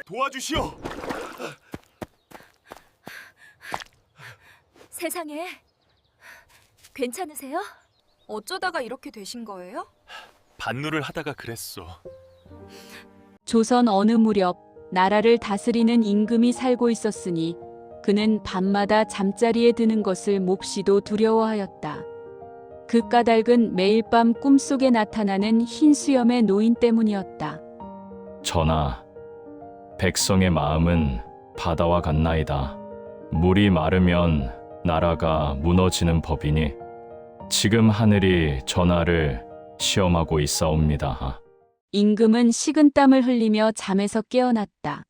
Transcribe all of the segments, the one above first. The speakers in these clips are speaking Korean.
도와주시오. 세상에, 괜찮으세요? 어쩌다가 이렇게 되신 거예요? 밭일을 하다가 그랬소. 조선 어느 무렵 나라를 다스리는 임금이 살고 있었으니 그는 밤마다 잠자리에 드는 것을 몹시도 두려워하였다. 그 까닭은 매일 밤 꿈속에 나타나는 흰 수염의 노인 때문이었다. 전하, 백성의 마음은 바다와 같나이다. 물이 마르면 나라가 무너지는 법이니 지금 하늘이 전하를 시험하고 있사옵니다. 임금은 식은땀을 흘리며 잠에서 깨어났다.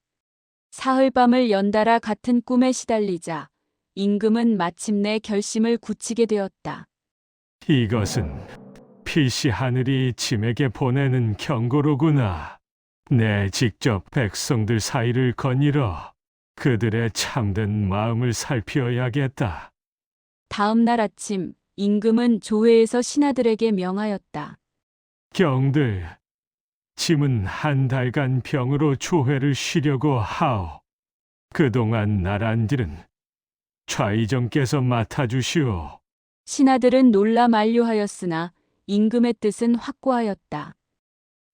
사흘밤을 연달아 같은 꿈에 시달리자 임금은 마침내 결심을 굳히게 되었다. 이것은 필시 하늘이 짐에게 보내는 경고로구나. 내 직접 백성들 사이를 거닐어 그들의 참된 마음을 살펴야겠다. 다음 날 아침 임금은 조회에서 신하들에게 명하였다. 경들, 짐은 한 달간 병으로 조회를 쉬려고 하오. 그동안 나란들은 좌의정께서 맡아주시오. 신하들은 놀라 만류하였으나 임금의 뜻은 확고하였다.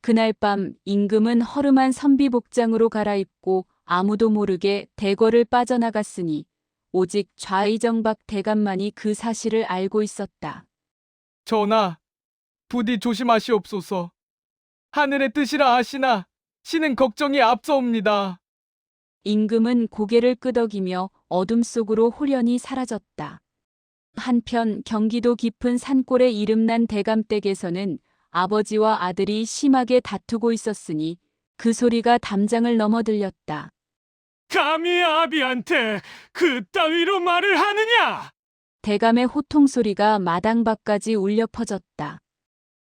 그날 밤 임금은 허름한 선비 복장으로 갈아입고 아무도 모르게 대궐을 빠져나갔으니 오직 좌의정박 대감만이 그 사실을 알고 있었다. 전하, 부디 조심하시옵소서. 하늘의 뜻이라 아시나 신은 걱정이 앞서옵니다. 임금은 고개를 끄덕이며 어둠 속으로 홀연히 사라졌다. 한편 경기도 깊은 산골에 이름난 대감댁에서는 아버지와 아들이 심하게 다투고 있었으니 그 소리가 담장을 넘어 들렸다. 감히 아비한테 그따위로 말을 하느냐? 대감의 호통 소리가 마당 밖까지 울려 퍼졌다.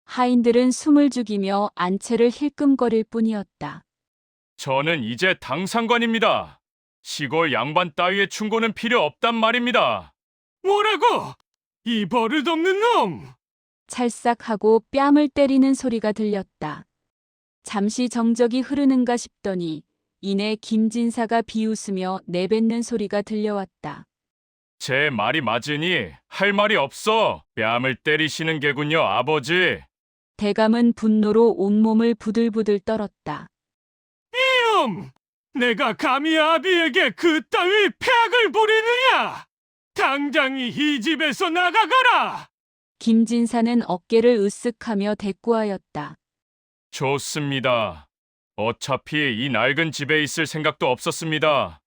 하인들은 숨을 죽이며 안채를 힐끔거릴 뿐이었다. 저는 이제 당상관입니다. 시골 양반 따위의 충고는 필요 없단 말입니다. 뭐라고? 이 버릇없는 놈! 찰싹하고 뺨을 때리는 소리가 들렸다. 잠시 정적이 흐르는가 싶더니 이내 김진사가 비웃으며 내뱉는 소리가 들려왔다. 제 말이 맞으니 할 말이 없어 뺨을 때리시는 게군요, 아버지. 대감은 분노로 온몸을 부들부들 떨었다. 이놈! 내가 감히 아비에게 그따위 폐악을 부리느냐? 당장 이 집에서 나가거라! 김진사는 어깨를 으쓱하며 대꾸하였다. 좋습니다. 어차피 이 낡은 집에 있을 생각도 없었습니다.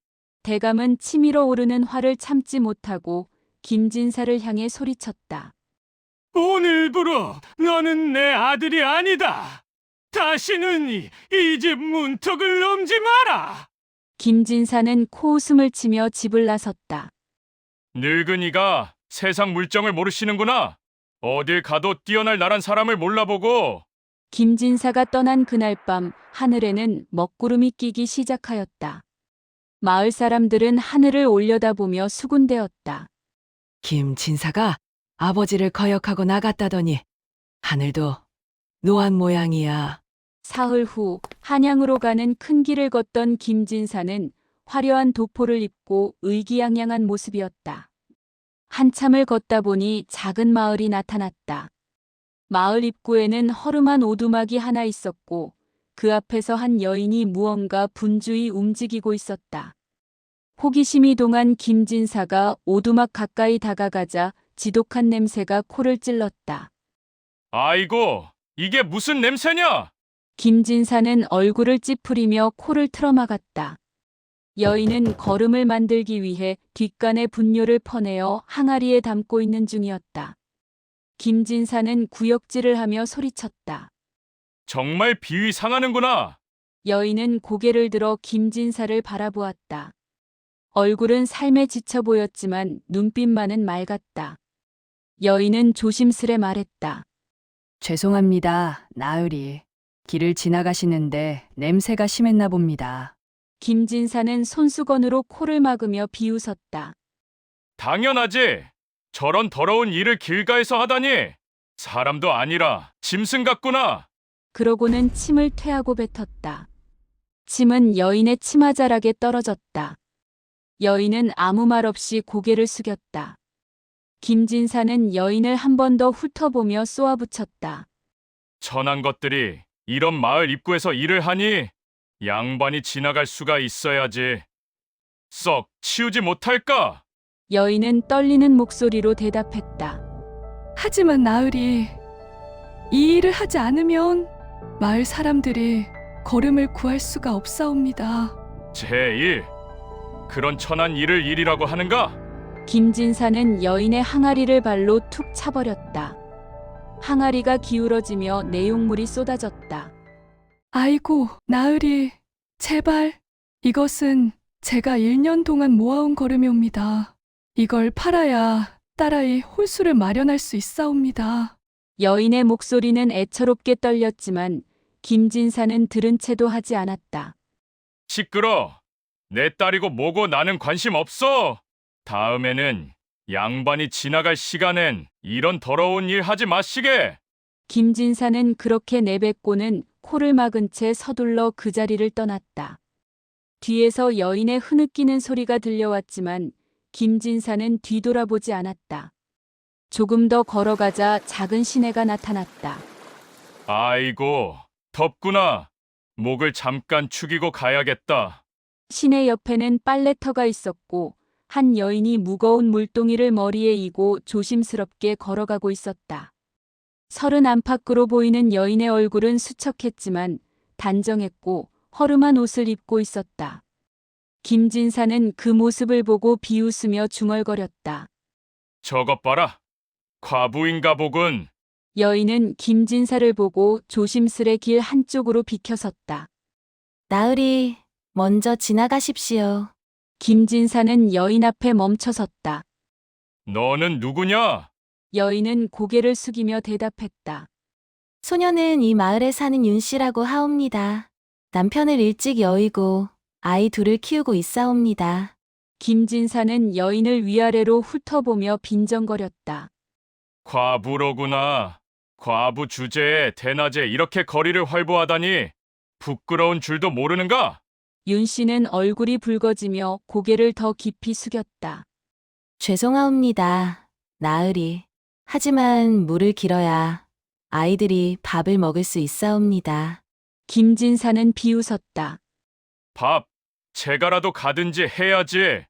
대감은 치밀어 오르는 화를 참지 못하고 김진사를 향해 소리쳤다. 오늘부로 너는 내 아들이 아니다. 다시는 이 집 문턱을 넘지 마라. 김진사는 코웃음을 치며 집을 나섰다. 늙은이가 세상 물정을 모르시는구나. 어딜 가도 뛰어날 나란 사람을 몰라보고. 김진사가 떠난 그날 밤 하늘에는 먹구름이 끼기 시작하였다. 마을 사람들은 하늘을 올려다보며 수군대었다. 김진사가 아버지를 거역하고 나갔다더니 하늘도 노안 모양이야. 사흘 후 한양으로 가는 큰 길을 걷던 김진사는 화려한 도포를 입고 의기양양한 모습이었다. 한참을 걷다 보니 작은 마을이 나타났다. 마을 입구에는 허름한 오두막이 하나 있었고 그 앞에서 한 여인이 무언가 분주히 움직이고 있었다. 호기심이 동한 김진사가 오두막 가까이 다가가자 지독한 냄새가 코를 찔렀다. 아이고, 이게 무슨 냄새냐? 김진사는 얼굴을 찌푸리며 코를 틀어막았다. 여인은 거름을 만들기 위해 뒷간에 분뇨를 퍼내어 항아리에 담고 있는 중이었다. 김진사는 구역질을 하며 소리쳤다. 정말 비위 상하는구나. 여인은 고개를 들어 김진사를 바라보았다. 얼굴은 삶에 지쳐 보였지만 눈빛만은 맑았다. 여인은 조심스레 말했다. 죄송합니다, 나으리. 길을 지나가시는데 냄새가 심했나 봅니다. 김진사는 손수건으로 코를 막으며 비웃었다. 당연하지. 저런 더러운 일을 길가에서 하다니. 사람도 아니라 짐승 같구나. 그러고는 침을 퇴하고 뱉었다. 침은 여인의 치마자락에 떨어졌다. 여인은 아무 말 없이 고개를 숙였다. 김진사는 여인을 한 번 더 훑어보며 쏘아붙였다. 천한 것들이 이런 마을 입구에서 일을 하니 양반이 지나갈 수가 있어야지. 썩 치우지 못할까? 여인은 떨리는 목소리로 대답했다. 하지만 나으리, 이 일을 하지 않으면 마을 사람들이 걸음을 구할 수가 없사옵니다. 제1. 그런 천한 일을 일이라고 하는가? 김진사는 여인의 항아리를 발로 툭 차버렸다. 항아리가 기울어지며 내용물이 쏟아졌다. 아이고, 나으리, 제발. 이것은 제가 1년 동안 모아온 걸음이옵니다. 이걸 팔아야 딸아이 홀수를 마련할 수 있사옵니다. 여인의 목소리는 애처롭게 떨렸지만 김진사는 들은 채도 하지 않았다. 시끄러. 내 딸이고 뭐고 나는 관심 없어. 다음에는 양반이 지나갈 시간엔 이런 더러운 일 하지 마시게. 김진사는 그렇게 내뱉고는 코를 막은 채 서둘러 그 자리를 떠났다. 뒤에서 여인의 흐느끼는 소리가 들려왔지만 김진사는 뒤돌아보지 않았다. 조금 더 걸어가자 작은 시내가 나타났다. 아이고, 덥구나. 목을 잠깐 축이고 가야겠다. 시내 옆에는 빨래터가 있었고 한 여인이 무거운 물동이를 머리에 이고 조심스럽게 걸어가고 있었다. 30 안팎으로 보이는 여인의 얼굴은 수척했지만 단정했고 허름한 옷을 입고 있었다. 김진사는 그 모습을 보고 비웃으며 중얼거렸다. 저것 봐라. 과부인가 보군. 여인은 김진사를 보고 조심스레 길 한쪽으로 비켜섰다. 나으리, 먼저 지나가십시오. 김진사는 여인 앞에 멈춰섰다. 너는 누구냐? 여인은 고개를 숙이며 대답했다. 소녀는 이 마을에 사는 윤씨라고 하옵니다. 남편을 일찍 여의고 아이 둘을 키우고 있사옵니다. 김진사는 여인을 위아래로 훑어보며 빈정거렸다. 과부로구나. 과부 주제에 대낮에 이렇게 거리를 활보하다니 부끄러운 줄도 모르는가? 윤 씨는 얼굴이 붉어지며 고개를 더 깊이 숙였다. 죄송하옵니다. 나으리. 하지만 물을 길어야 아이들이 밥을 먹을 수 있사옵니다. 김진사는 비웃었다. 밥, 제가라도 가든지 해야지.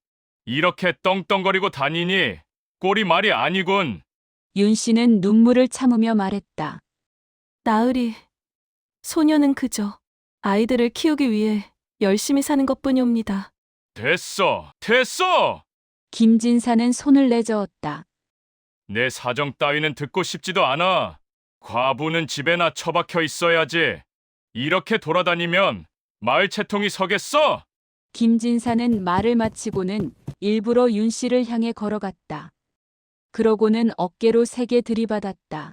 이렇게 떵떵거리고 다니니 꼴이 말이 아니군. 윤 씨는 눈물을 참으며 말했다. 나으리, 소녀는 그저 아이들을 키우기 위해 열심히 사는 것뿐이옵니다. 됐어, 됐어! 김진사는 손을 내저었다. 내 사정 따위는 듣고 싶지도 않아. 과부는 집에나 처박혀 있어야지. 이렇게 돌아다니면 마을 채통이 서겠어? 김진사는 말을 마치고는 일부러 윤 씨를 향해 걸어갔다. 그러고는 어깨로 세게 들이받았다.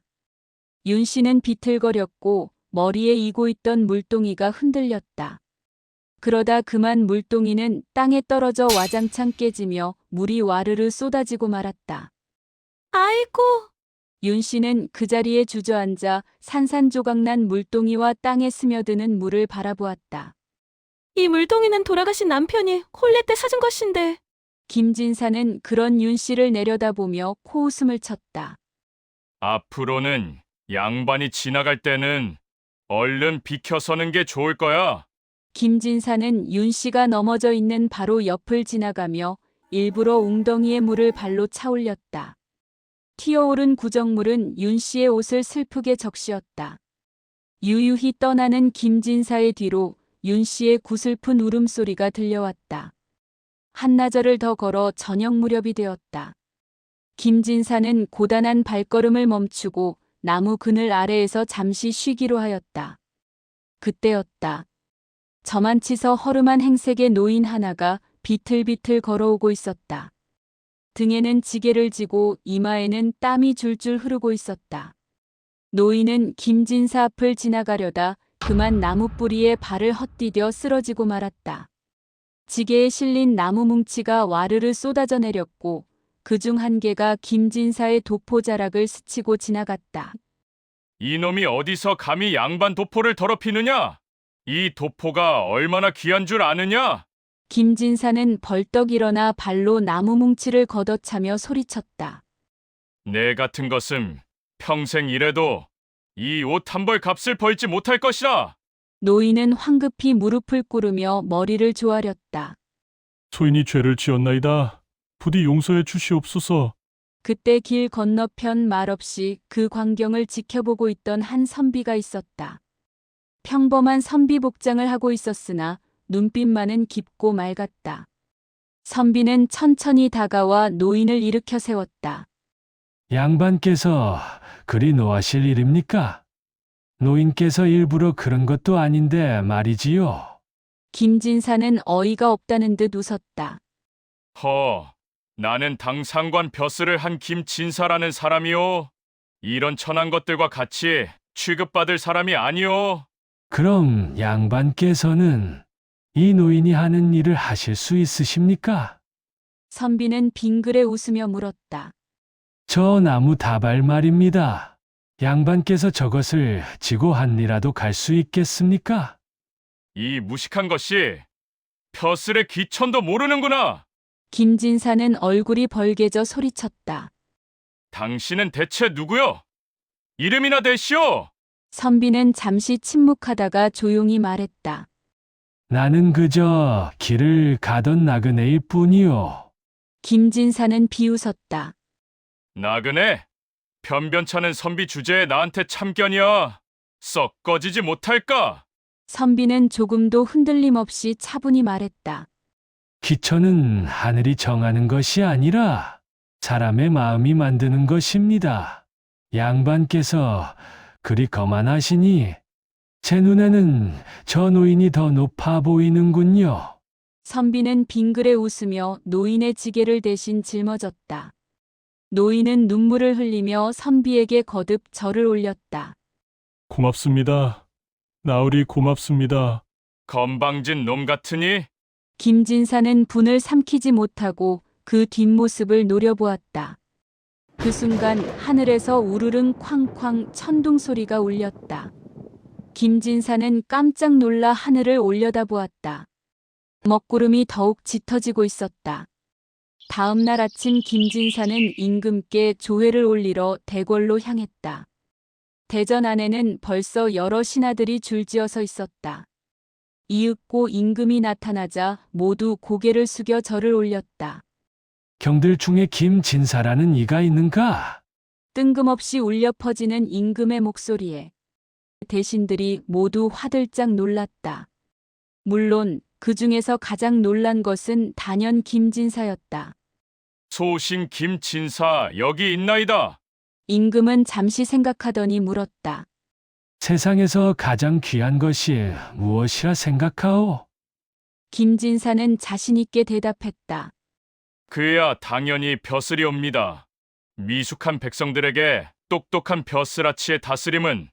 윤 씨는 비틀거렸고 머리에 이고 있던 물동이가 흔들렸다. 그러다 그만 물동이는 땅에 떨어져 와장창 깨지며 물이 와르르 쏟아지고 말았다. 아이고! 윤 씨는 그 자리에 주저앉아 산산조각난 물동이와 땅에 스며드는 물을 바라보았다. 이 물동이는 돌아가신 남편이 혼례 때 사준 것인데. 김진사는 그런 윤 씨를 내려다보며 코웃음을 쳤다. 앞으로는 양반이 지나갈 때는 얼른 비켜서는 게 좋을 거야. 김진사는 윤 씨가 넘어져 있는 바로 옆을 지나가며 일부러 웅덩이의 물을 발로 차올렸다. 튀어오른 구정물은 윤 씨의 옷을 슬프게 적시었다. 유유히 떠나는 김진사의 뒤로 윤 씨의 구슬픈 울음소리가 들려왔다. 한나절을 더 걸어 저녁 무렵이 되었다. 김진사는 고단한 발걸음을 멈추고 나무 그늘 아래에서 잠시 쉬기로 하였다. 그때였다. 저만치서 허름한 행색의 노인 하나가 비틀비틀 걸어오고 있었다. 등에는 지게를 지고 이마에는 땀이 줄줄 흐르고 있었다. 노인은 김진사 앞을 지나가려다 그만 나무 뿌리에 발을 헛디뎌 쓰러지고 말았다. 지게에 실린 나무 뭉치가 와르르 쏟아져 내렸고 그중 한 개가 김진사의 도포자락을 스치고 지나갔다. 이놈이 어디서 감히 양반 도포를 더럽히느냐? 이 도포가 얼마나 귀한 줄 아느냐? 김진사는 벌떡 일어나 발로 나무 뭉치를 걷어차며 소리쳤다. 내 같은 것은 평생 일해도 이 옷 한 벌 값을 벌지 못할 것이라. 노인은 황급히 무릎을 꿇으며 머리를 조아렸다. 소인이 죄를 지었나이다. 부디 용서해 주시옵소서. 그때 길 건너편 말없이 그 광경을 지켜보고 있던 한 선비가 있었다. 평범한 선비 복장을 하고 있었으나 눈빛만은 깊고 맑았다. 선비는 천천히 다가와 노인을 일으켜 세웠다. 양반께서 그리 노하실 일입니까? 노인께서 일부러 그런 것도 아닌데 말이지요. 김진사는 어이가 없다는 듯 웃었다. 나는 당 상관 벼슬을 한 김진사라는 사람이요. 이런 천한 것들과 같이 취급받을 사람이 아니요. 그럼 양반께서는 이 노인이 하는 일을 하실 수 있으십니까? 선비는 빙그레 웃으며 물었다. 저 나무 다발 말입니다. 양반께서 저것을 지고 한 이라도 갈 수 있겠습니까? 이 무식한 것이 벼슬의 귀천도 모르는구나. 김진사는 얼굴이 벌개져 소리쳤다. 당신은 대체 누구요? 이름이나 대시오. 선비는 잠시 침묵하다가 조용히 말했다. 나는 그저 길을 가던 나그네일 뿐이요. 김진사는 비웃었다. 나그네? 변변찮은 선비 주제에 나한테 참견이야. 썩 꺼지지 못할까? 선비는 조금도 흔들림 없이 차분히 말했다. 기천은 하늘이 정하는 것이 아니라 사람의 마음이 만드는 것입니다. 양반께서 그리 거만하시니 제 눈에는 저 노인이 더 높아 보이는군요. 선비는 빙그레 웃으며 노인의 지게를 대신 짊어졌다. 노인은 눈물을 흘리며 선비에게 거듭 절을 올렸다. 고맙습니다. 나으리 고맙습니다. 건방진 놈 같으니? 김진사는 분을 삼키지 못하고 그 뒷모습을 노려보았다. 그 순간 하늘에서 우르릉 쾅쾅 천둥 소리가 울렸다. 김진사는 깜짝 놀라 하늘을 올려다보았다. 먹구름이 더욱 짙어지고 있었다. 다음 날 아침 김진사는 임금께 조회를 올리러 대궐로 향했다. 대전 안에는 벌써 여러 신하들이 줄지어서 있었다. 이윽고 임금이 나타나자 모두 고개를 숙여 절을 올렸다. 경들 중에 김진사라는 이가 있는가? 뜬금없이 울려 퍼지는 임금의 목소리에 대신들이 모두 화들짝 놀랐다. 물론 그 중에서 가장 놀란 것은 단연 김진사였다. 소신 김진사 여기 있나이다. 임금은 잠시 생각하더니 물었다. 세상에서 가장 귀한 것이 무엇이라 생각하오? 김진사는 자신있게 대답했다. 그야 당연히 벼슬이옵니다. 미숙한 백성들에게 똑똑한 벼슬아치의 다스림은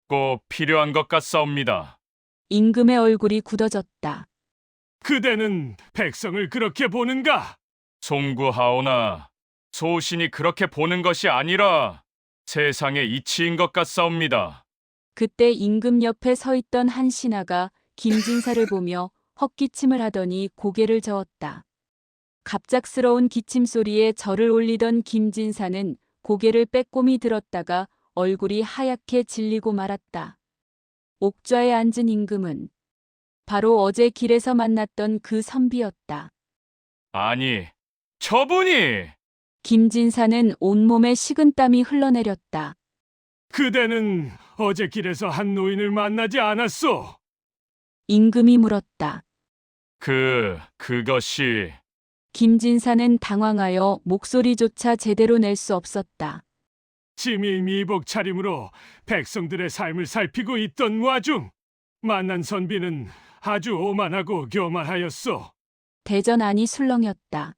꼭 필요한 것 같사옵니다. 임금의 얼굴이 굳어졌다. 그대는 백성을 그렇게 보는가? 송구하오나 소신이 그렇게 보는 것이 아니라 세상의 이치인 것 같사옵니다. 그때 임금 옆에 서 있던 한 신하가 김진사를 보며 헛기침을 하더니 고개를 저었다. 갑작스러운 기침 소리에 절을 올리던 김진사는 고개를 빼꼼히 들었다가 얼굴이 하얗게 질리고 말았다. 옥좌에 앉은 임금은 바로 어제 길에서 만났던 그 선비였다. 아니, 저분이! 김진사는 온몸에 식은땀이 흘러내렸다. 그대는 어제 길에서 한 노인을 만나지 않았소? 임금이 물었다. 그것이... 김진사는 당황하여 목소리조차 제대로 낼 수 없었다. 지미 미복 차림으로 백성들의 삶을 살피고 있던 와중 만난 선비는 아주 오만하고 교만하였소. 대전 안이 술렁였다.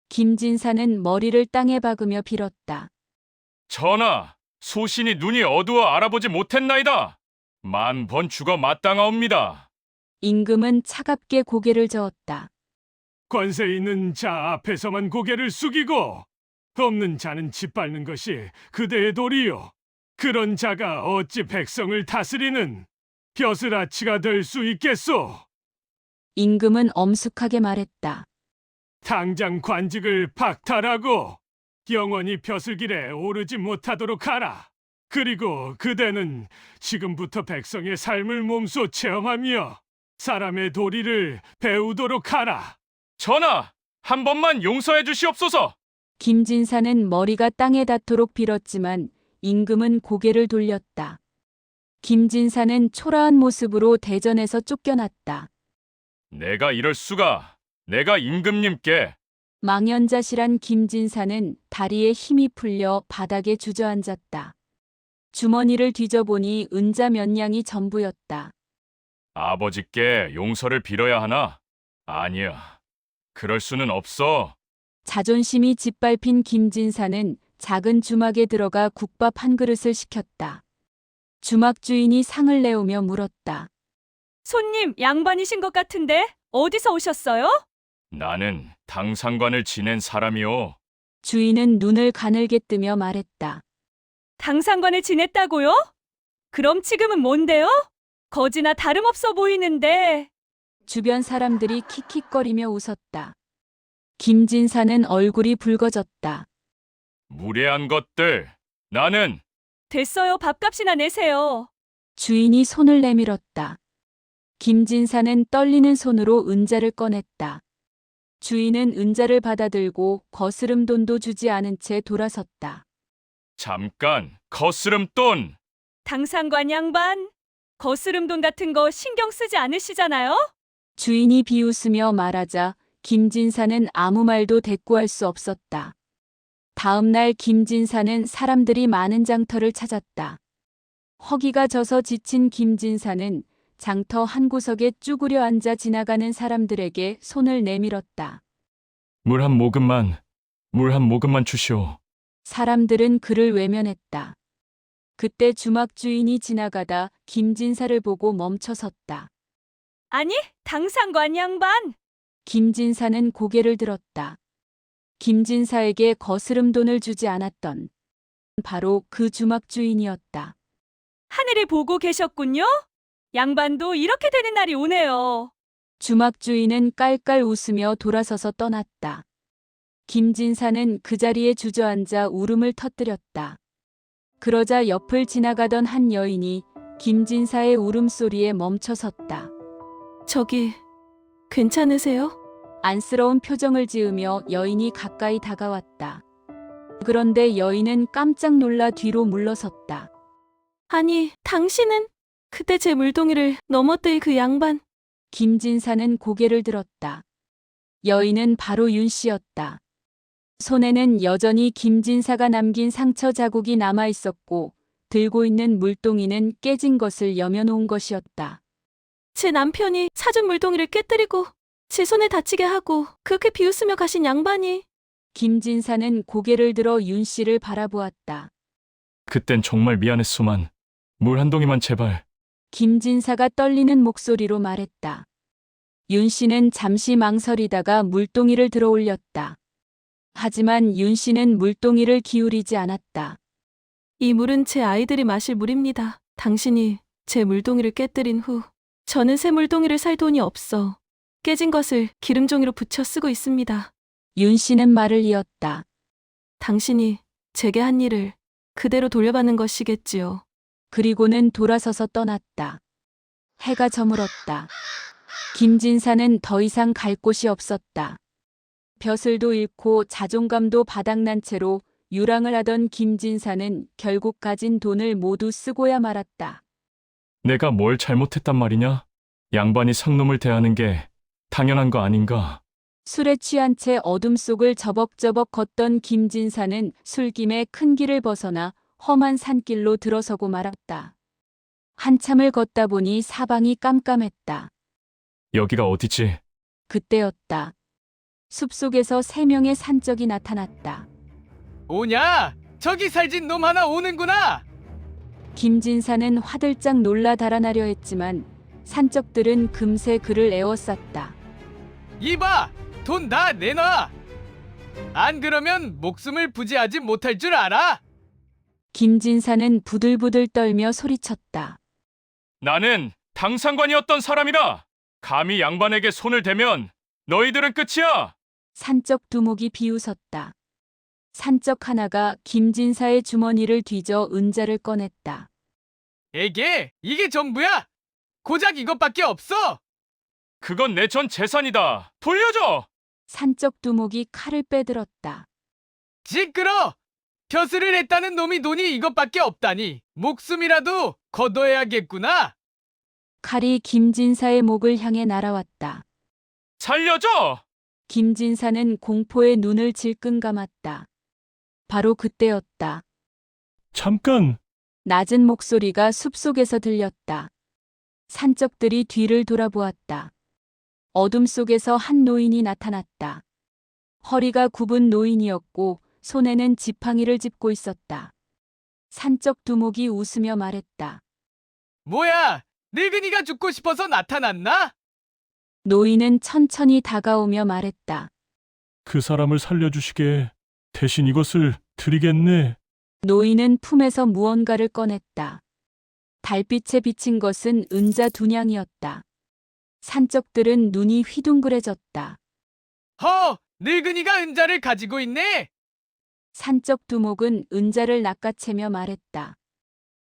김진사는 머리를 땅에 박으며 빌었다. 전하, 소신이 눈이 어두워 알아보지 못했나이다. 만 번 죽어 마땅하옵니다. 임금은 차갑게 고개를 저었다. 권세 있는 자 앞에서만 고개를 숙이고 없는 자는 짓밟는 것이 그대의 도리요. 그런 자가 어찌 백성을 다스리는 벼슬아치가 될 수 있겠소. 임금은 엄숙하게 말했다. 당장 관직을 박탈하고 영원히 벼슬길에 오르지 못하도록 하라. 그리고 그대는 지금부터 백성의 삶을 몸소 체험하며 사람의 도리를 배우도록 하라. 전하, 한 번만 용서해 주시옵소서. 김진사는 머리가 땅에 닿도록 빌었지만 임금은 고개를 돌렸다. 김진사는 초라한 모습으로 대전에서 쫓겨났다. 내가 이럴 수가. 내가 임금님께. 망연자실한 김진사는 다리에 힘이 풀려 바닥에 주저앉았다. 주머니를 뒤져보니 은자 몇 냥이 전부였다. 아버지께 용서를 빌어야 하나? 아니야. 그럴 수는 없어. 자존심이 짓밟힌 김진사는 작은 주막에 들어가 국밥 한 그릇을 시켰다. 주막 주인이 상을 내오며 물었다. 손님, 양반이신 것 같은데 어디서 오셨어요? 나는 당상관을 지낸 사람이오. 주인은 눈을 가늘게 뜨며 말했다. 당상관을 지냈다고요? 그럼 지금은 뭔데요? 거지나 다름없어 보이는데. 주변 사람들이 킥킥거리며 웃었다. 김진사는 얼굴이 붉어졌다. 무례한 것들. 나는 됐어요. 밥값이나 내세요. 주인이 손을 내밀었다. 김진사는 떨리는 손으로 은자를 꺼냈다. 주인은 은자를 받아들고 거스름 돈도 주지 않은 채 돌아섰다. 잠깐 거스름돈. 당상관 양반, 거스름돈 같은 거 신경 쓰지 않으시잖아요? 주인이 비웃으며 말하자 김진사는 아무 말도 대꾸할 수 없었다. 다음 날 김진사는 사람들이 많은 장터를 찾았다. 허기가 져서 지친 김진사는 장터 한 구석에 쭈그려 앉아 지나가는 사람들에게 손을 내밀었다. 물 한 모금만 주시오. 사람들은 그를 외면했다. 그때 주막 주인이 지나가다 김진사를 보고 멈춰섰다. 아니, 당상관 양반. 김진사는 고개를 들었다. 김진사에게 거스름 돈을 주지 않았던 바로 그 주막 주인이었다. 하늘을 보고 계셨군요. 양반도 이렇게 되는 날이 오네요. 주막 주인은 깔깔 웃으며 돌아서서 떠났다. 김진사는 그 자리에 주저앉아 울음을 터뜨렸다. 그러자 옆을 지나가던 한 여인이 김진사의 울음소리에 멈춰섰다. 저기, 괜찮으세요? 안쓰러운 표정을 지으며 여인이 가까이 다가왔다. 그런데 여인은 깜짝 놀라 뒤로 물러섰다. 아니, 당신은 그때 제 물동이를 넘었더니 그 양반. 김진사는 고개를 들었다. 여인은 바로 윤 씨였다. 손에는 여전히 김진사가 남긴 상처 자국이 남아 있었고 들고 있는 물동이는 깨진 것을 여며놓은 것이었다. 제 남편이 사준 물동이를 깨뜨리고 제 손에 다치게 하고 그렇게 비웃으며 가신 양반이. 김진사는 고개를 들어 윤 씨를 바라보았다. 그땐 정말 미안했소만. 물 한 동이만 제발. 김진사가 떨리는 목소리로 말했다. 윤 씨는 잠시 망설이다가 물동이를 들어 올렸다. 하지만 윤 씨는 물동이를 기울이지 않았다. 이 물은 제 아이들이 마실 물입니다. 당신이 제 물동이를 깨뜨린 후 저는 새 물동이를 살 돈이 없어 깨진 것을 기름종이로 붙여 쓰고 있습니다. 윤 씨는 말을 이었다. 당신이 제게 한 일을 그대로 돌려받는 것이겠지요. 그리고는 돌아서서 떠났다. 해가 저물었다. 김진사는 더 이상 갈 곳이 없었다. 벼슬도 잃고 자존감도 바닥난 채로 유랑을 하던 김진사는 결국 가진 돈을 모두 쓰고야 말았다. 내가 뭘 잘못했단 말이냐? 양반이 상놈을 대하는 게 당연한 거 아닌가? 술에 취한 채 어둠 속을 저벅저벅 걷던 김진사는 술김에 큰 길을 벗어나 험한 산길로 들어서고 말았다. 한참을 걷다 보니 사방이 깜깜했다. 여기가 어디지? 그때였다. 숲속에서 3명의 산적이 나타났다. 오냐? 저기 살진 놈 하나 오는구나. 김진사는 화들짝 놀라 달아나려 했지만 산적들은 금세 그를 에워쌌다. 이봐, 돈 다 내놔. 안 그러면 목숨을 부지하지 못할 줄 알아? 김진사는 부들부들 떨며 소리쳤다. 나는 당상관이었던 사람이다. 감히 양반에게 손을 대면 너희들은 끝이야. 산적 두목이 비웃었다. 산적 하나가 김진사의 주머니를 뒤져 은자를 꺼냈다. 에게 이게 전부야? 고작 이것밖에 없어? 그건 내 전 재산이다. 돌려줘. 산적 두목이 칼을 빼들었다. 시끄러! 벼슬을 했다는 놈이 돈이 이것밖에 없다니 목숨이라도 거둬야겠구나. 칼이 김진사의 목을 향해 날아왔다. 살려줘. 김진사는 공포에 눈을 질끈 감았다. 바로 그때였다. 잠깐! 낮은 목소리가 숲속에서 들렸다. 산적들이 뒤를 돌아보았다. 어둠 속에서 한 노인이 나타났다. 허리가 굽은 노인이었고 손에는 지팡이를 짚고 있었다. 산적 두목이 웃으며 말했다. 뭐야, 늙은이가 죽고 싶어서 나타났나? 노인은 천천히 다가오며 말했다. 그 사람을 살려주시게 대신 이것을 드리겠네. 노인은 품에서 무언가를 꺼냈다. 달빛에 비친 것은 은자 2냥이었다. 산적들은 눈이 휘둥그레졌다. 허, 늙은이가 은자를 가지고 있네. 산적 두목은 은자를 낚아채며 말했다.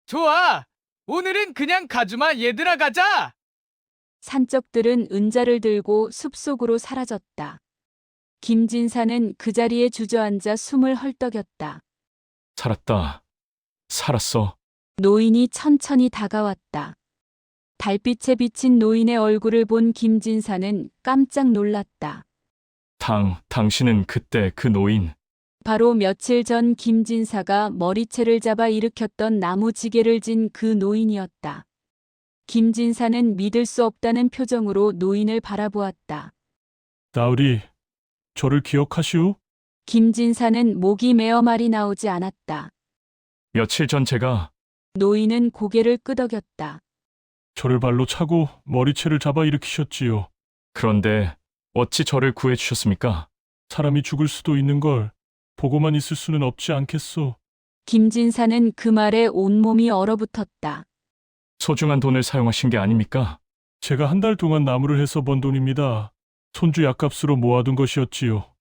좋아, 오늘은 그냥 가주마 얘들아 가자. 산적들은 은자를 들고 숲속으로 사라졌다. 김진사는 그 자리에 주저앉아 숨을 헐떡였다. 살았다. 살았어. 노인이 천천히 다가왔다. 달빛에 비친 노인의 얼굴을 본 김진사는 깜짝 놀랐다. 당신은 그때 그 노인. 바로 며칠 전 김진사가 머리채를 잡아 일으켰던 나무지게를 진 그 노인이었다. 김진사는 믿을 수 없다는 표정으로 노인을 바라보았다. 나으리, 저를 기억하시오? 김진사는 목이 메어 말이 나오지 않았다. 며칠 전 제가 노인은 고개를 끄덕였다. 저를 발로 차고 머리채를 잡아 일으키셨지요. 그런데 어찌 저를 구해 주셨습니까? 사람이 죽을 수도 있는 걸 보고만 있을 수는 없지 않겠소. 김진사는 그 말에 온몸이 얼어붙었다. 소중한 돈을 사용하신 게 아닙니까? 제가 한 달 동안 나무를 해서 번 돈입니다. 손주 약값으로 모아둔 것이었지요.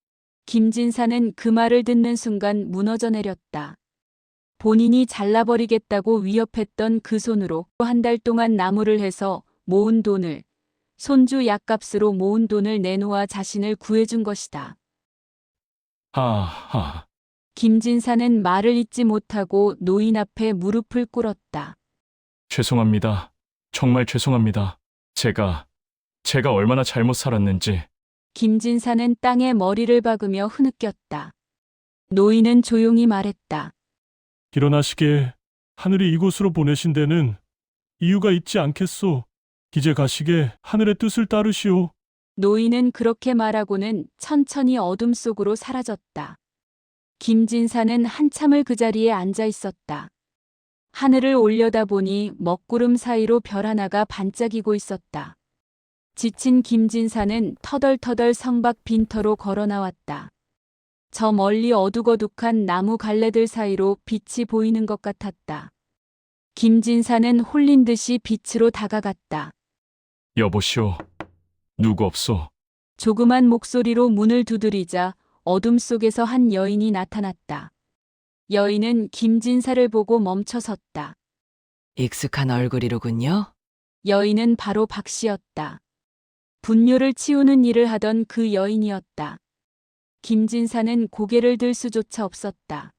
김진사는 그 말을 듣는 순간 무너져 내렸다. 본인이 잘라버리겠다고 위협했던 그 손으로 한 달 동안 나무를 해서 모은 돈을, 손주 약값으로 모은 돈을 내놓아 자신을 구해준 것이다. 하하. 김진사는 말을 잇지 못하고 노인 앞에 무릎을 꿇었다. 죄송합니다. 정말 죄송합니다. 제가 얼마나 잘못 살았는지. 김진사는 땅에 머리를 박으며 흐느꼈다. 노인은 조용히 말했다. 일어나시게 하늘이 이곳으로 보내신 데는 이유가 있지 않겠소. 이제 가시게 하늘의 뜻을 따르시오. 노인은 그렇게 말하고는 천천히 어둠 속으로 사라졌다. 김진사는 한참을 그 자리에 앉아 있었다. 하늘을 올려다보니 먹구름 사이로 별 하나가 반짝이고 있었다. 지친 김진사는 터덜터덜 성박 빈터로 걸어 나왔다. 저 멀리 어둑어둑한 나무 갈래들 사이로 빛이 보이는 것 같았다. 김진사는 홀린 듯이 빛으로 다가갔다. 여보시오. 누구 없소? 조그만 목소리로 문을 두드리자 어둠 속에서 한 여인이 나타났다. 여인은 김진사를 보고 멈춰섰다. 익숙한 얼굴이로군요. 여인은 바로 박씨였다. 분뇨를 치우는 일을 하던 그 여인이었다. 김진사는 고개를 들 수조차 없었다.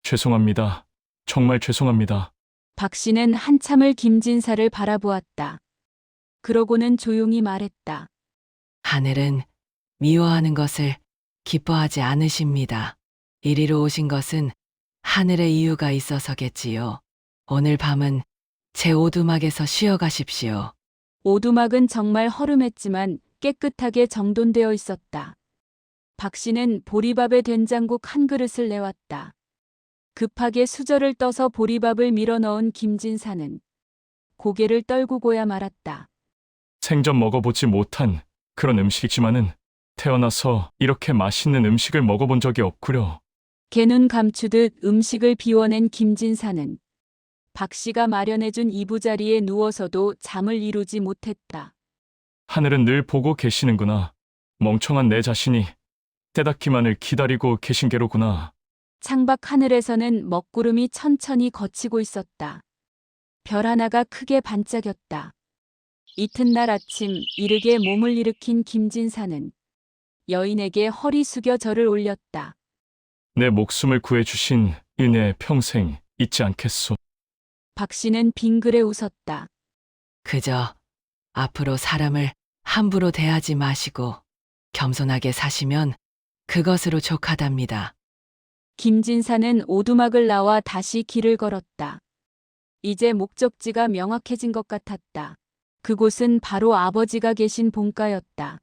죄송합니다. 정말 죄송합니다. 박씨는 한참을 김진사를 바라보았다. 그러고는 조용히 말했다. 하늘은 미워하는 것을 기뻐하지 않으십니다. 이리로 오신 것은 하늘의 이유가 있어서겠지요. 오늘 밤은 제 오두막에서 쉬어 가십시오. 오두막은 정말 허름했지만 깨끗하게 정돈되어 있었다. 박씨는 보리밥에 된장국 한 그릇을 내왔다. 급하게 수저를 떠서 보리밥을 밀어 넣은 김진사는 고개를 떨구고야 말았다. 생전 먹어보지 못한 그런 음식이지만은 태어나서 이렇게 맛있는 음식을 먹어본 적이 없구려. 개눈 감추듯 음식을 비워낸 김진사는 박 씨가 마련해준 이부자리에 누워서도 잠을 이루지 못했다. 하늘은 늘 보고 계시는구나. 멍청한 내 자신이 때닿기만을 기다리고 계신 게로구나. 창밖 하늘에서는 먹구름이 천천히 걷히고 있었다. 별 하나가 크게 반짝였다. 이튿날 아침 이르게 몸을 일으킨 김진사는 여인에게 허리 숙여 절을 올렸다. 내 목숨을 구해주신 은혜 평생 잊지 않겠소. 박 씨는 빙그레 웃었다. 그저 앞으로 사람을 함부로 대하지 마시고 겸손하게 사시면 그것으로 족하답니다. 김진사는 오두막을 나와 다시 길을 걸었다. 이제 목적지가 명확해진 것 같았다. 그곳은 바로 아버지가 계신 본가였다.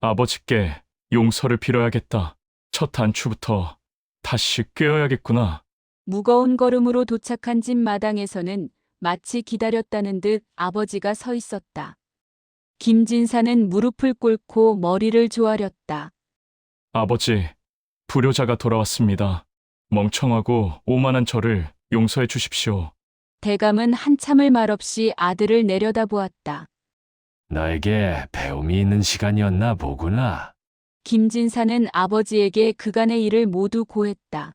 아버지께 용서를 빌어야겠다. 첫 단추부터 다시 꿰어야겠구나. 무거운 걸음으로 도착한 집 마당에서는 마치 기다렸다는 듯 아버지가 서 있었다. 김진사는 무릎을 꿇고 머리를 조아렸다. 아버지, 불효자가 돌아왔습니다. 멍청하고 오만한 저를 용서해 주십시오. 대감은 한참을 말없이 아들을 내려다보았다. 너에게 배움이 있는 시간이었나 보구나. 김진사는 아버지에게 그간의 일을 모두 고했다.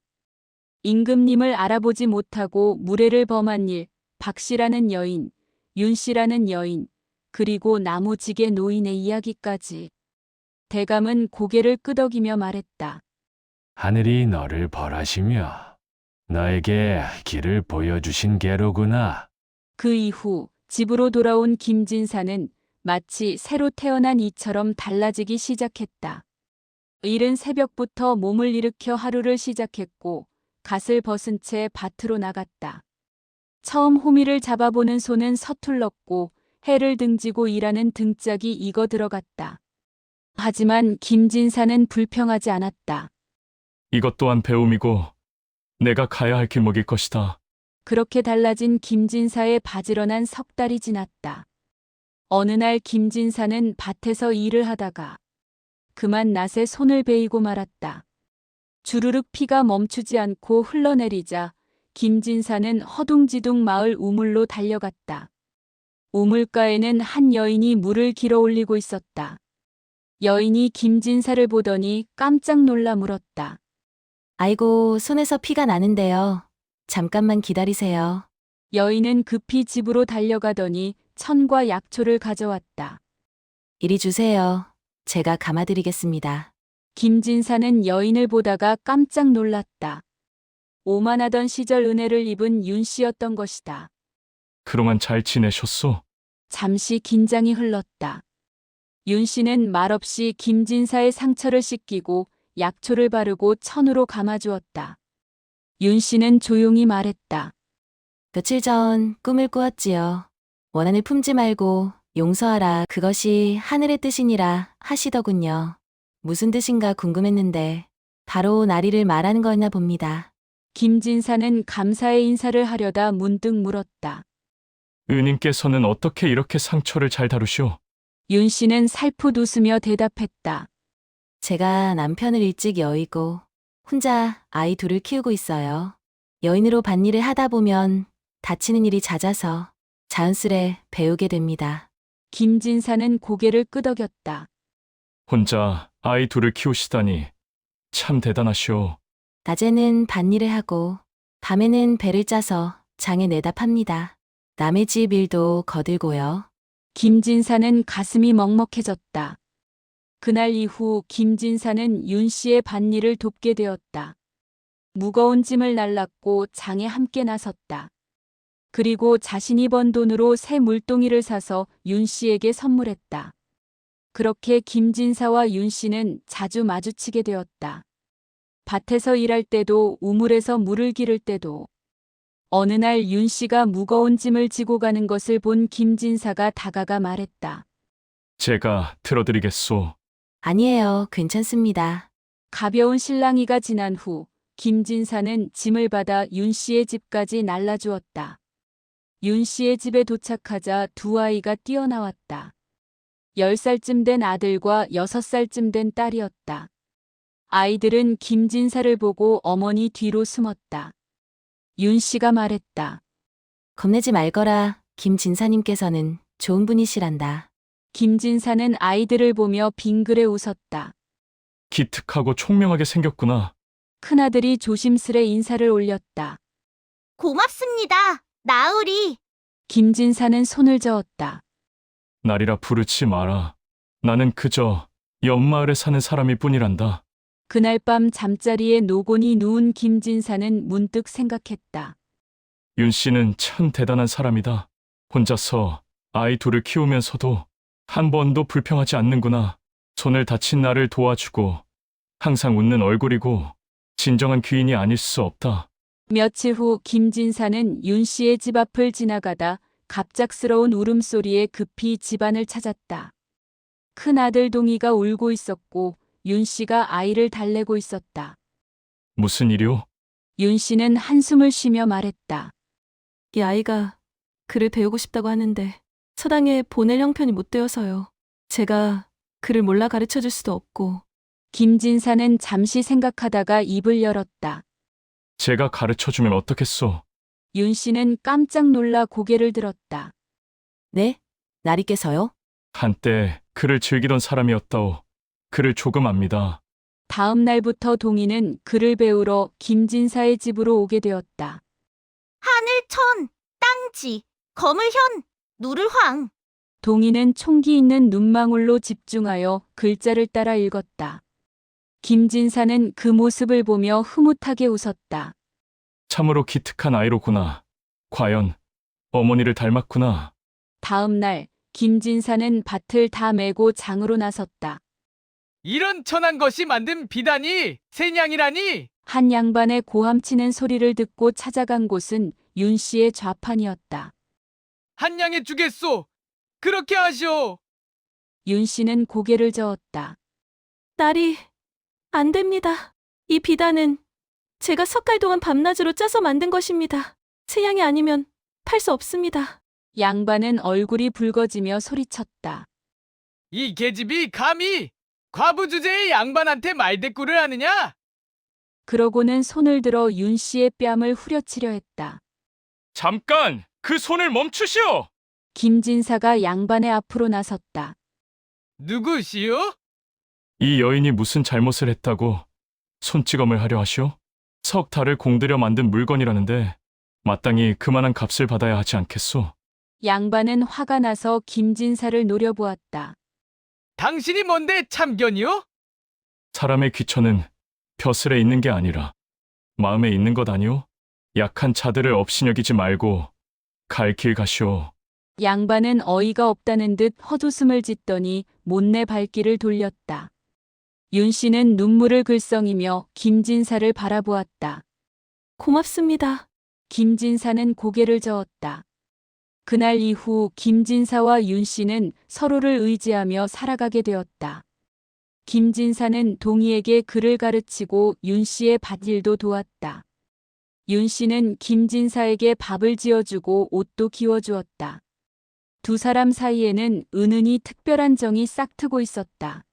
임금님을 알아보지 못하고 무례를 범한 일, 박 씨라는 여인, 윤 씨라는 여인, 그리고 나무지게 노인의 이야기까지. 대감은 고개를 끄덕이며 말했다. 하늘이 너를 벌하시며 너에게 길을 보여주신 게로구나. 그 이후 집으로 돌아온 김진사는 마치 새로 태어난 이처럼 달라지기 시작했다. 이른 새벽부터 몸을 일으켜 하루를 시작했고 갓을 벗은 채 밭으로 나갔다. 처음 호미를 잡아보는 손은 서툴렀고 해를 등지고 일하는 등짝이 익어 들어갔다. 하지만 김진사는 불평하지 않았다. 이것 또한 배움이고 내가 가야 할 길목일 것이다. 그렇게 달라진 김진사의 바지런한 석 달이 지났다. 어느 날 김진사는 밭에서 일을 하다가 그만 낫에 손을 베이고 말았다. 주르륵 피가 멈추지 않고 흘러내리자 김진사는 허둥지둥 마을 우물로 달려갔다. 우물가에는 한 여인이 물을 길어 올리고 있었다. 여인이 김진사를 보더니 깜짝 놀라 물었다. 아이고, 손에서 피가 나는데요. 잠깐만 기다리세요. 여인은 급히 집으로 달려가더니 천과 약초를 가져왔다. 이리 주세요. 제가 감아드리겠습니다. 김진사는 여인을 보다가 깜짝 놀랐다. 오만하던 시절 은혜를 입은 윤 씨였던 것이다. 그동안 잘 지내셨소? 잠시 긴장이 흘렀다. 윤 씨는 말없이 김진사의 상처를 씻기고 약초를 바르고 천으로 감아주었다. 윤 씨는 조용히 말했다. 며칠 전 꿈을 꾸었지요. 원한을 품지 말고 용서하라. 그것이 하늘의 뜻이니라 하시더군요. 무슨 뜻인가 궁금했는데 바로 나리를 말하는 거였나 봅니다. 김진사는 감사의 인사를 하려다 문득 물었다. 은인께서는 어떻게 이렇게 상처를 잘 다루시오? 윤 씨는 살풋 웃으며 대답했다. 제가 남편을 일찍 여의고 혼자 아이 둘을 키우고 있어요. 여인으로 밭일을 하다 보면 다치는 일이 잦아서 자연스레 배우게 됩니다. 김진사는 고개를 끄덕였다. 혼자 아이 둘을 키우시다니 참 대단하시오. 낮에는 밭일을 하고 밤에는 배를 짜서 장에 내다 팝니다. 남의 집 일도 거들고요. 김진사는 가슴이 먹먹해졌다. 그날 이후 김진사는 윤 씨의 밭일을 돕게 되었다. 무거운 짐을 날랐고 장에 함께 나섰다. 그리고 자신이 번 돈으로 새 물동이를 사서 윤 씨에게 선물했다. 그렇게 김진사와 윤 씨는 자주 마주치게 되었다. 밭에서 일할 때도 우물에서 물을 기를 때도. 어느 날 윤 씨가 무거운 짐을 지고 가는 것을 본 김진사가 다가가 말했다. 제가 들어드리겠소. 아니에요. 괜찮습니다. 가벼운 실랑이가 지난 후 김진사는 짐을 받아 윤 씨의 집까지 날라주었다. 윤 씨의 집에 도착하자 두 아이가 뛰어나왔다. 10살쯤 된 아들과 6살쯤 된 딸이었다. 아이들은 김진사를 보고 어머니 뒤로 숨었다. 윤 씨가 말했다. 겁내지 말거라. 김진사님께서는 좋은 분이시란다. 김진사는 아이들을 보며 빙그레 웃었다. 기특하고 총명하게 생겼구나. 큰아들이 조심스레 인사를 올렸다. 고맙습니다. 나으리. 김진사는 손을 저었다. 날이라 부르지 마라. 나는 그저 옆마을에 사는 사람일 뿐이란다. 그날 밤 잠자리에 노곤히 누운 김진사는 문득 생각했다. 윤 씨는 참 대단한 사람이다. 혼자서 아이 둘을 키우면서도 한 번도 불평하지 않는구나. 손을 다친 나를 도와주고 항상 웃는 얼굴이고 진정한 귀인이 아닐 수 없다. 며칠 후 김진사는 윤 씨의 집 앞을 지나가다 갑작스러운 울음소리에 급히 집안을 찾았다. 큰 아들 동이가 울고 있었고 윤 씨가 아이를 달래고 있었다. 무슨 일이오? 윤 씨는 한숨을 쉬며 말했다. 이 아이가 글을 배우고 싶다고 하는데 서당에 보낼 형편이 못 되어서요. 제가 글을 몰라 가르쳐 줄 수도 없고. 김진사는 잠시 생각하다가 입을 열었다. 제가 가르쳐주면 어떻겠소? 윤 씨는 깜짝 놀라 고개를 들었다. 네? 나리께서요? 한때 글을 즐기던 사람이었다오. 글을 조금 압니다. 다음 날부터 동이는 글을 배우러 김진사의 집으로 오게 되었다. 하늘천, 땅지, 거물현, 누를황. 동이는 총기 있는 눈망울로 집중하여 글자를 따라 읽었다. 김진사는 그 모습을 보며 흐뭇하게 웃었다. 참으로 기특한 아이로구나. 과연 어머니를 닮았구나. 다음 날 김진사는 밭을 다 메고 장으로 나섰다. 이런 천한 것이 만든 비단이 새냥이라니. 한 양반의 고함치는 소리를 듣고 찾아간 곳은 윤 씨의 좌판이었다. 한 양에 주겠소. 그렇게 하시오. 윤 씨는 고개를 저었다. 나리, 안 됩니다. 이 비단은 제가 석 달 동안 밤낮으로 짜서 만든 것입니다. 새양이 아니면 팔 수 없습니다. 양반은 얼굴이 붉어지며 소리쳤다. 이 계집이 감히 과부 주제의 양반한테 말대꾸를 하느냐? 그러고는 손을 들어 윤 씨의 뺨을 후려치려 했다. 잠깐! 그 손을 멈추시오! 김진사가 양반의 앞으로 나섰다. 누구시오? 이 여인이 무슨 잘못을 했다고 손찌검을 하려 하시오? 석 달을 공들여 만든 물건이라는데 마땅히 그만한 값을 받아야 하지 않겠소? 양반은 화가 나서 김진사를 노려보았다. 당신이 뭔데 참견이오? 사람의 귀천은 벼슬에 있는 게 아니라 마음에 있는 것 아니오? 약한 자들을 업신여기지 말고 갈 길 가시오. 양반은 어이가 없다는 듯 헛웃음을 짓더니 못내 발길을 돌렸다. 윤 씨는 눈물을 글썽이며 김진사를 바라보았다. 고맙습니다. 김진사는 고개를 저었다. 그날 이후 김진사와 윤 씨는 서로를 의지하며 살아가게 되었다. 김진사는 동희에게 글을 가르치고 윤 씨의 밭일도 도왔다. 윤 씨는 김진사에게 밥을 지어주고 옷도 기워주었다. 두 사람 사이에는 은은히 특별한 정이 싹트고 있었다.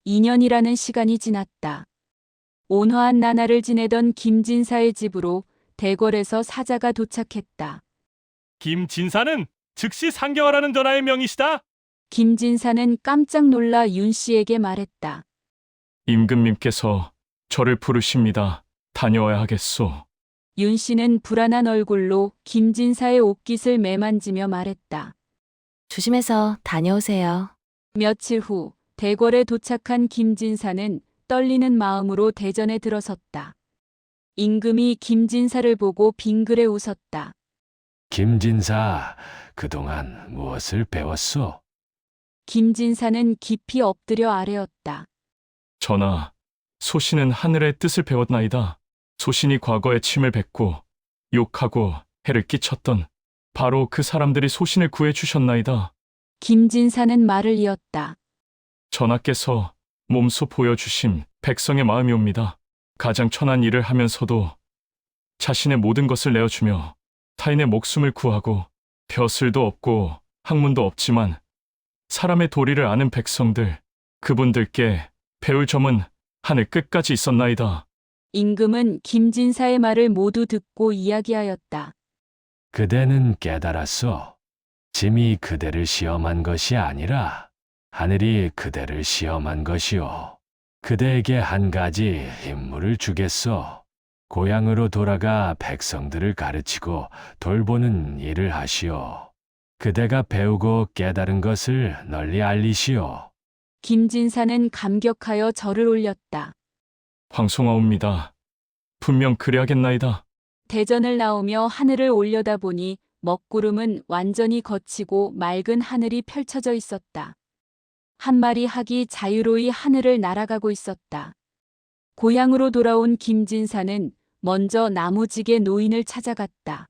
2년이라는 시간이 지났다. 온화한 나날을 지내던 김진사의 집으로 대궐에서 사자가 도착했다. 김진사는 즉시 상경하라는 전하의 명이시다. 김진사는 깜짝 놀라 윤 씨에게 말했다. 임금님께서 저를 부르십니다. 다녀와야 하겠소. 윤 씨는 불안한 얼굴로 김진사의 옷깃을 매만지며 말했다. 조심해서 다녀오세요. 며칠 후 대궐에 도착한 김진사는 떨리는 마음으로 대전에 들어섰다. 임금이 김진사를 보고 빙그레 웃었다. 김진사, 그동안 무엇을 배웠소? 김진사는 깊이 엎드려 아뢰었다. 전하, 소신은 하늘의 뜻을 배웠나이다. 소신이 과거에 침을 뱉고 욕하고 해를 끼쳤던 바로 그 사람들이 소신을 구해주셨나이다. 김진사는 말을 이었다. 전하께서 몸소 보여주신 백성의 마음이옵니다. 가장 천한 일을 하면서도 자신의 모든 것을 내어주며 타인의 목숨을 구하고 벼슬도 없고 학문도 없지만 사람의 도리를 아는 백성들, 그분들께 배울 점은 하늘 끝까지 있었나이다. 임금은 김진사의 말을 모두 듣고 이야기하였다. 그대는 깨달았소. 짐이 그대를 시험한 것이 아니라 하늘이 그대를 시험한 것이오. 그대에게 한 가지 임무를 주겠소. 고향으로 돌아가 백성들을 가르치고 돌보는 일을 하시오. 그대가 배우고 깨달은 것을 널리 알리시오. 김진사는 감격하여 절을 올렸다. 황송하옵니다. 분명 그래야겠나이다. 대전을 나오며 하늘을 올려다보니 먹구름은 완전히 걷히고 맑은 하늘이 펼쳐져 있었다. 한 마리 학이 자유로이 하늘을 날아가고 있었다. 고향으로 돌아온 김진사는 먼저 나무지게 노인을 찾아갔다.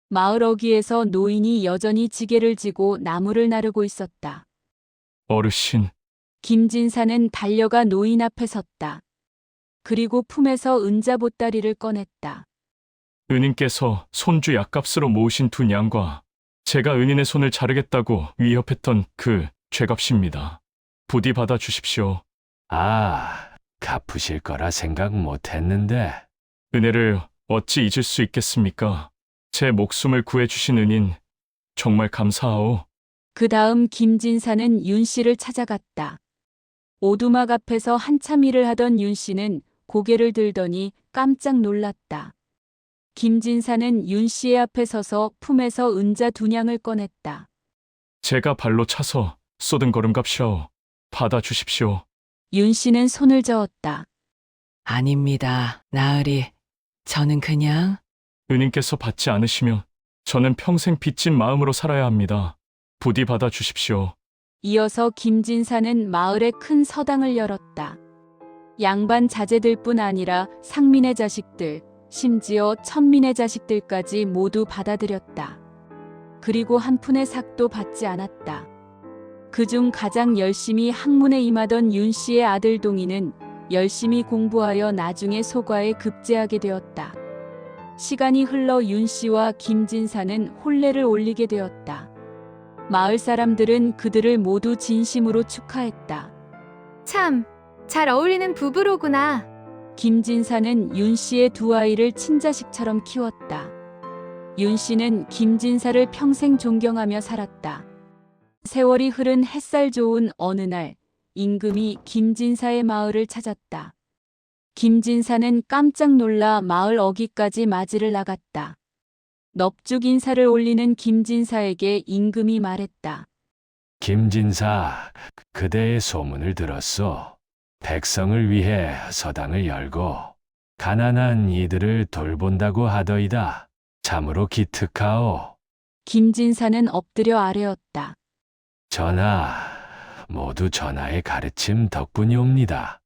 마을 어귀에서 노인이 여전히 지게를 지고 나무를 나르고 있었다. 어르신, 김진사는 달려가 노인 앞에 섰다. 그리고 품에서 은자 보따리를 꺼냈다. 은인께서 손주 약값으로 모으신 두 냥과 제가 은인의 손을 자르겠다고 위협했던 그 죄값입니다. 부디 받아 주십시오. 아, 갚으실 거라 생각 못 했는데. 은혜를 어찌 잊을 수 있겠습니까? 제 목숨을 구해주신 은인, 정말 감사하오. 그 다음 김진사는 윤 씨를 찾아갔다. 오두막 앞에서 한참 일을 하던 윤 씨는 고개를 들더니 깜짝 놀랐다. 김진사는 윤 씨의 앞에 서서 품에서 은자 두 냥을 꺼냈다. 제가 발로 차서 쏟은 걸음값이라오. 받아 주십시오. 윤 씨는 손을 저었다. 아닙니다, 나으리. 저는 그냥 은인께서 받지 않으시면 저는 평생 빚진 마음으로 살아야 합니다. 부디 받아 주십시오. 이어서 김진사는 마을에 큰 서당을 열었다. 양반 자제들뿐 아니라 상민의 자식들, 심지어 천민의 자식들까지 모두 받아들였다. 그리고 한 푼의 삭도 받지 않았다. 그중 가장 열심히 학문에 임하던 윤 씨의 아들 동희는 열심히 공부하여 나중에 소과에 급제하게 되었다. 시간이 흘러 윤 씨와 김진사는 혼례를 올리게 되었다. 마을 사람들은 그들을 모두 진심으로 축하했다. 참, 잘 어울리는 부부로구나. 김진사는 윤 씨의 두 아이를 친자식처럼 키웠다. 윤 씨는 김진사를 평생 존경하며 살았다. 세월이 흐른 햇살 좋은 어느 날, 임금이 김진사의 마을을 찾았다. 김진사는 깜짝 놀라 마을 어귀까지 맞이를 나갔다. 넙죽 인사를 올리는 김진사에게 임금이 말했다. 김진사, 그대의 소문을 들었소. 백성을 위해 서당을 열고 가난한 이들을 돌본다고 하더이다. 참으로 기특하오. 김진사는 엎드려 아뢰었다. 전하, 모두 전하의 가르침 덕분이옵니다.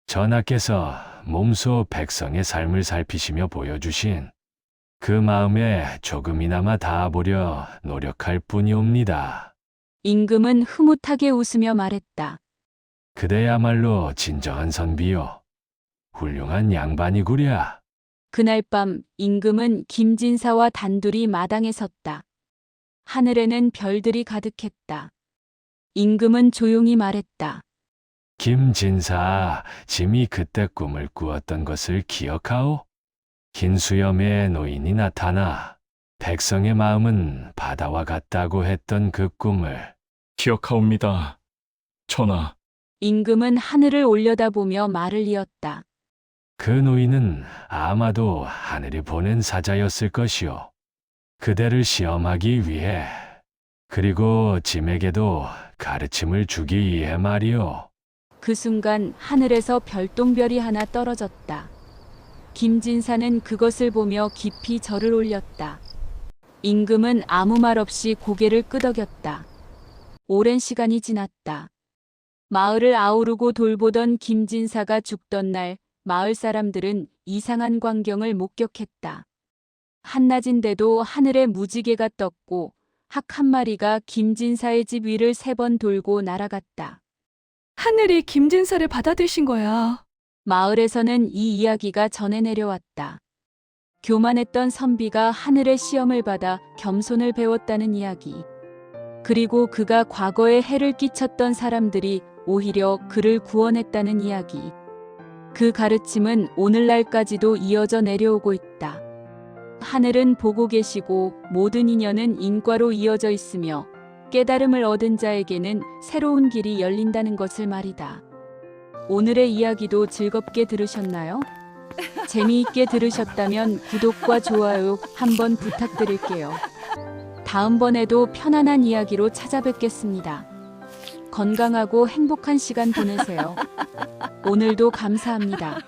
전하께서 몸소 백성의 삶을 살피시며 보여주신 그 마음에 조금이나마 닿아보려 노력할 뿐이옵니다. 임금은 흐뭇하게 웃으며 말했다. 그대야말로 진정한 선비요. 훌륭한 양반이구랴. 그날 밤 임금은 김진사와 단둘이 마당에 섰다. 하늘에는 별들이 가득했다. 임금은 조용히 말했다. 김진사, 짐이 그때 꿈을 꾸었던 것을 기억하오? 흰 수염의 노인이 나타나 백성의 마음은 바다와 같다고 했던 그 꿈을. 기억하옵니다. 전하. 임금은 하늘을 올려다보며 말을 이었다. 그 노인은 아마도 하늘이 보낸 사자였을 것이오. 그대를 시험하기 위해, 그리고 짐에게도 가르침을 주기 위해 말이오. 그 순간 하늘에서 별똥별이 하나 떨어졌다. 김진사는 그것을 보며 깊이 절을 올렸다. 임금은 아무 말 없이 고개를 끄덕였다. 오랜 시간이 지났다. 마을을 아우르고 돌보던 김진사가 죽던 날 마을 사람들은 이상한 광경을 목격했다. 한낮인데도 하늘에 무지개가 떴고 학 한 마리가 김진사의 집 위를 3번 돌고 날아갔다. 하늘이 김진사를 받아들신 거야. 마을에서는 이 이야기가 전해 내려왔다. 교만했던 선비가 하늘의 시험을 받아 겸손을 배웠다는 이야기. 그리고 그가 과거에 해를 끼쳤던 사람들이 오히려 그를 구원했다는 이야기. 그 가르침은 오늘날까지도 이어져 내려오고 있다. 하늘은 보고 계시고 모든 인연은 인과로 이어져 있으며 깨달음을 얻은 자에게는 새로운 길이 열린다는 것을 말이다. 오늘의 이야기도 즐겁게 들으셨나요? 재미있게 들으셨다면 구독과 좋아요 한번 부탁드릴게요. 다음번에도 편안한 이야기로 찾아뵙겠습니다. 건강하고 행복한 시간 보내세요. 오늘도 감사합니다.